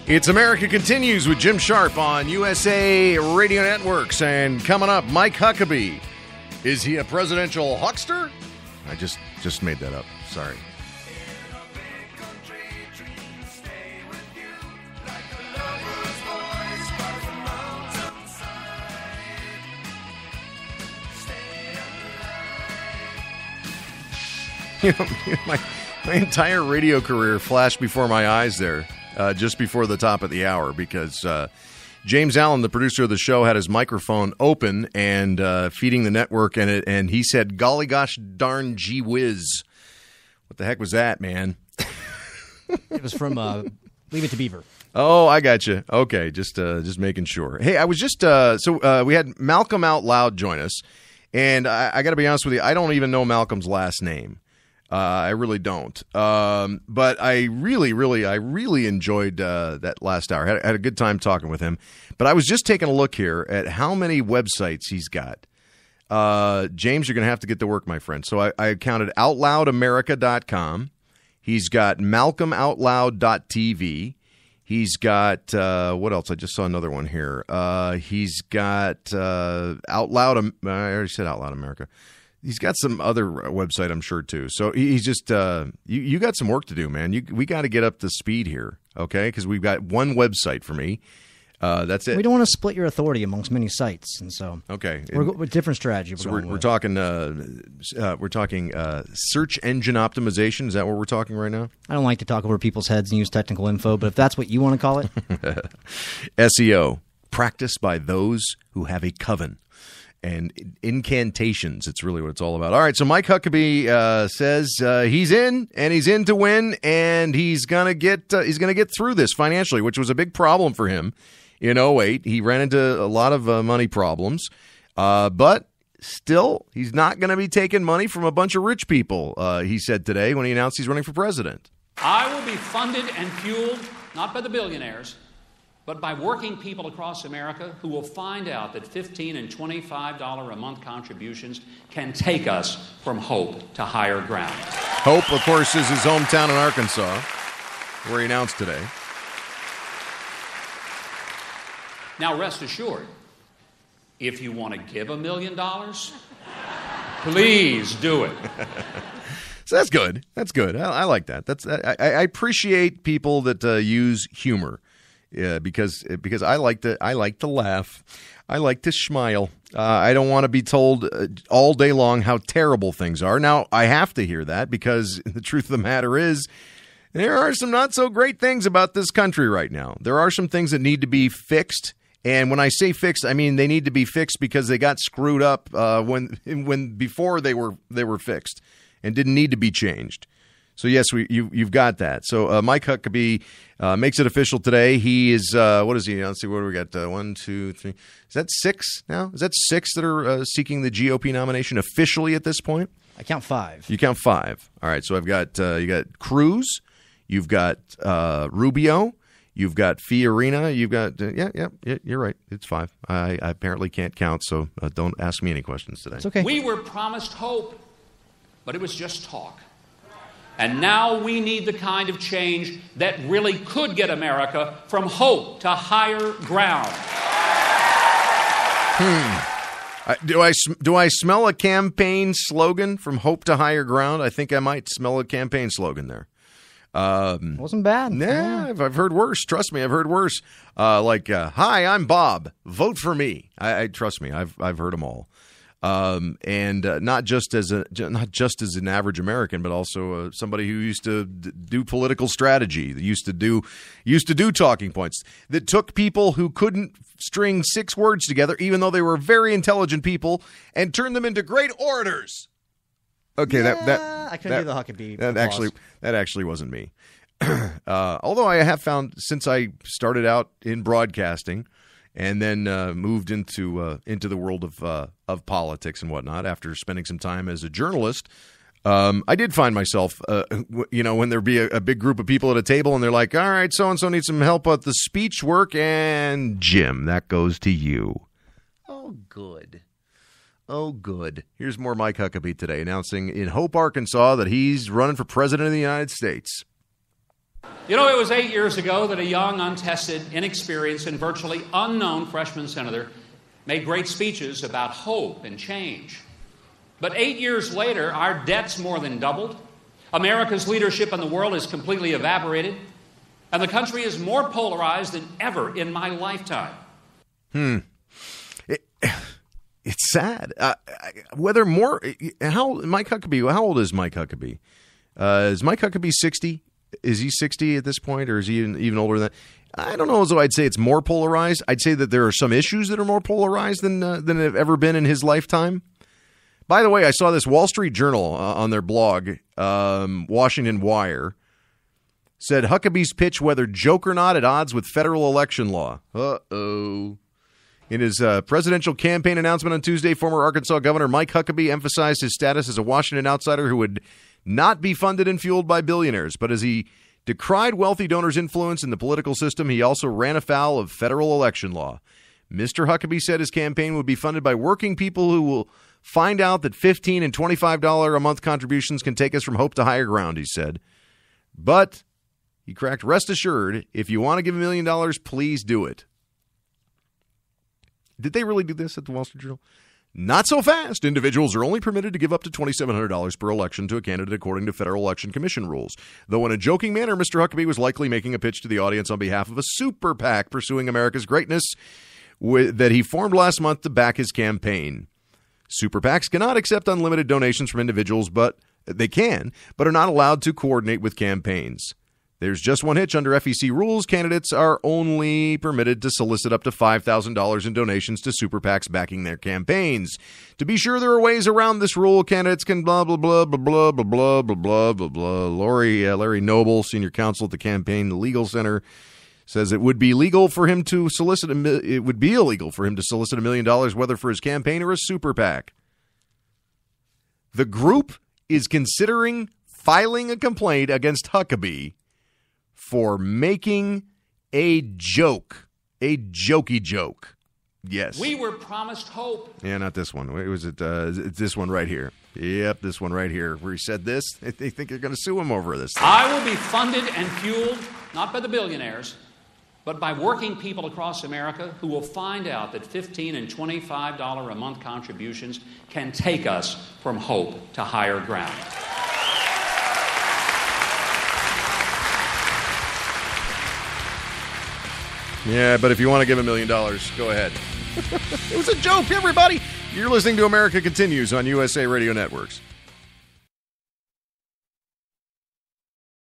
It's America Continues with Jim Sharp on USA Radio Networks. And coming up, Mike Huckabee. Is he a presidential huckster? I just made that up. Sorry. My entire radio career flashed before my eyes there. Just before the top of the hour, because James Allen, the producer of the show, had his microphone open and feeding the network, and he said, "Golly gosh darn gee whiz." What the heck was that, man? It was from Leave It to Beaver. Oh, I got you. Okay, just making sure. Hey, I was just we had Malcolm Out Loud join us, and I got to be honest with you, I don't even know Malcolm's last name. I really don't. But I really enjoyed that last hour. Had a good time talking with him. But I was just taking a look here at how many websites he's got. James, you're going to have to get to work, my friend. So I counted OutLoudAmerica.com. He's got MalcolmOutLoud.tv. He's got, what else? I just saw another one here. He's got Out Loud. I already said Out Loud America. He's got some other website, I'm sure, too. So he's just you got some work to do, man. We got to get up to speed here, okay? Because we've got one website for me. That's it. We don't want to split your authority amongst many sites, and so okay, we're different strategy. We're talking search engine optimization. Is that what we're talking right now? I don't like to talk over people's heads and use technical info, but if that's what you want to call it, SEO, practiced by those who have a coven. And incantations, it's really what it's all about. All right, so Mike Huckabee says he's in, and he's in to win, and he's gonna get through this financially, which was a big problem for him in 2008. He ran into a lot of money problems, but still, he's not going to be taking money from a bunch of rich people, he said today when he announced he's running for president. I will be funded and fueled not by the billionaires, but by working people across America who will find out that $15 and $25 a month contributions can take us from hope to higher ground. Hope, of course, is his hometown in Arkansas, where he announced today. Now, rest assured, if you want to give $1 million, please do it. So that's good. That's good. I like that. I appreciate people that use humor. Yeah, because I like to laugh. I like to smile. I don't want to be told all day long how terrible things are. Now, I have to hear that because the truth of the matter is there are some not so great things about this country right now. There are some things that need to be fixed. And when I say fixed, I mean they need to be fixed because they got screwed up when before they were fixed and didn't need to be changed. So, yes, you've got that. So, Mike Huckabee makes it official today. He is, what is he? Let's see, what do we got? 1, 2, 3. Is that 6 now? Is that 6 that are seeking the GOP nomination officially at this point? I count 5. You count 5. All right, so I've got, you got Cruz, you've got Rubio, you've got Fiorina, you've got, yeah, you're right. It's 5. I apparently can't count, so don't ask me any questions today. It's okay. We were promised hope, but it was just talk. And now we need the kind of change that really could get America from hope to higher ground. Do I smell a campaign slogan from hope to higher ground? I think I might smell a campaign slogan there. Wasn't bad. Yeah, I've heard worse. Trust me, I've heard worse. Hi, I'm Bob. Vote for me. I trust me. I've heard them all. And not just as an average American, but also somebody who used to do political strategy, that used to do talking points, that took people who couldn't string 6 words together, even though they were very intelligent people, and turned them into great orators. Okay, yeah, I couldn't do the Huckabee. That actually wasn't me. Although I have found since I started out in broadcasting. And then moved into the world of politics and whatnot after spending some time as a journalist. I did find myself, when there'd be a big group of people at a table and they're like, all right, so-and-so needs some help with the speech work, and Jim, that goes to you. Oh, good. Here's more Mike Huckabee today announcing in Hope, Arkansas that he's running for president of the United States. You know, it was 8 years ago that a young, untested, inexperienced, and virtually unknown freshman senator made great speeches about hope and change. But 8 years later, our debt's more than doubled. America's leadership in the world has completely evaporated. And the country is more polarized than ever in my lifetime. It's sad. Mike Huckabee, how old is Mike Huckabee? Is Mike Huckabee 60? Is he 60 at this point, or is he even older than that? I don't know as though I'd say it's more polarized. I'd say that there are some issues that are more polarized than have ever been in his lifetime. By the way, I saw this Wall Street Journal on their blog, Washington Wire, said Huckabee's pitch, whether joke or not, at odds with federal election law. Uh-oh. In his presidential campaign announcement on Tuesday, former Arkansas Governor Mike Huckabee emphasized his status as a Washington outsider who would not be funded and fueled by billionaires. But as he decried wealthy donors' influence in the political system, he also ran afoul of federal election law. Mr. Huckabee said his campaign would be funded by working people who will find out that $15 and $25 a month contributions can take us from hope to higher ground, he said. But he cracked, rest assured, if you want to give $1 million, please do it. Did they really do this at the Wall Street Journal? Not so fast. Individuals are only permitted to give up to $2,700 per election to a candidate according to Federal Election Commission rules. Though in a joking manner, Mr. Huckabee was likely making a pitch to the audience on behalf of a super PAC pursuing America's greatness that he formed last month to back his campaign. Super PACs cannot accept unlimited donations from individuals, but they can, but are not allowed to coordinate with campaigns. There's just one hitch. Under FEC rules, candidates are only permitted to solicit up to $5,000 in donations to super PACs backing their campaigns. To be sure, there are ways around this rule. Candidates can blah, blah, blah, blah, blah, blah, blah, blah, blah, blah, blah. Larry Noble, senior counsel at the Campaign Legal Center, says it would be illegal for him to solicit $1 million, whether for his campaign or a super PAC. The group is considering filing a complaint against Huckabee for making a jokey joke. Yes. We were promised hope. Yeah, not this one. Was it this one right here? Yep, this one right here, where he said this. They think they're going to sue him over this thing. I will be funded and fueled, not by the billionaires, but by working people across America who will find out that $15 and $25 a month contributions can take us from hope to higher ground. Yeah, but if you want to give $1 million, go ahead. It was a joke, everybody. You're listening to America Continues on USA Radio Networks.